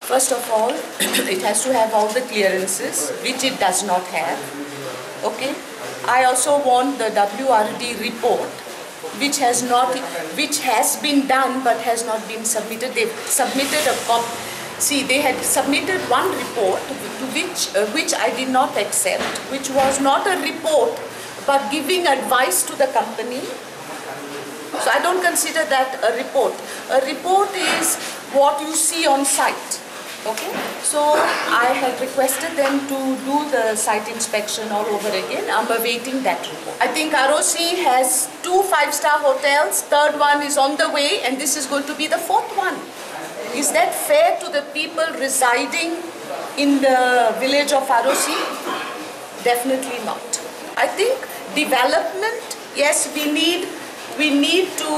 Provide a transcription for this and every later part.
First of all, it has to have all the clearances, which it does not have. Okay. I also want the WRD report, which has been done but has not been submitted. They've submitted a copy. See, they had submitted one report to which I did not accept, which was not a report but giving advice to the company. So I don't consider that a report. A report is what you see on site. Okay, so I had requested them to do the site inspection all over again. I'm awaiting that report. I think ROC has 2 5-star hotels, third one is on the way, and this is going to be the 4th one. Is that fair to the people residing in the village of ROC? Definitely not. I think development, yes, we need to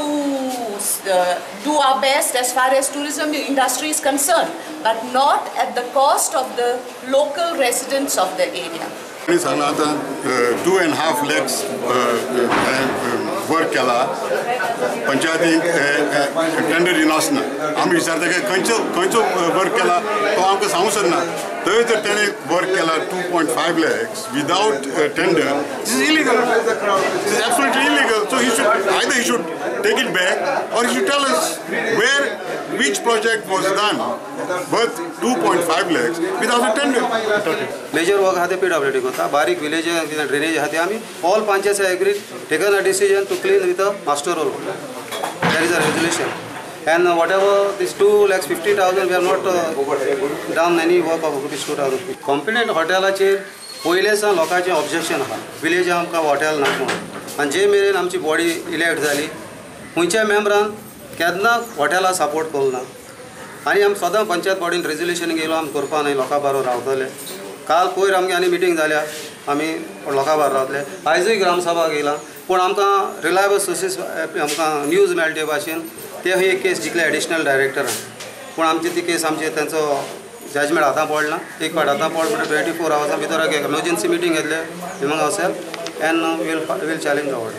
do our best as far as tourism industry is concerned, but not at the cost of the local residents of the area. 2.5 lakhs work केला पंचायतीन tender दिनासना आमी विचारता की खंयचो work केला तो आमकां सांगूंक सोदना थंय जर तेणे वर्क केला 2.5 lakhs without tender. This is illegal. This is absolutely illegal. So he should take it back, or he should tell us which project was done worth 2.5 lakhs without a tender. Major work hate PWD kota, barik village drainage hate ami all panchayats have agreed, taken a decision to clean with a master roll. There is a resolution. And whatever this 2,50,000, we have not done any work of rupees 2,000. Competent hotel chair, पयलेसान लोकांचे objection आहा village आमकां hotel नाका म्हणून आनी जे मेरेन आमची body elect जाली खंयच्या मेंबरान केन्ना हॉटेला सपोर्ट करूं ना आनी आमी सदां पंचायत बॉडीन रेजोल्युशन घेयलो आमी करपा न्हय लोकां बरोबर रावतले काल पयर आमगे आनी मिटींग जाल्या आमी लोकां बरोबर रावतले आयजूय ग्रामसभा घेयला पूण आमकां रिलायबल सोर्सीस आमकां न्यूज मेळटा ते भाशेन ते ही एक केस जिखले एडिशनल डायरेक्टरान पूण आमची ती केस आमचे तांचो जजमेंट हातां पडना एक फावट हातां पड म्हणटा 24 hours भितर एक एमर्जन्सी मिटींग घेतले हिमंग असेल and will challenge the order.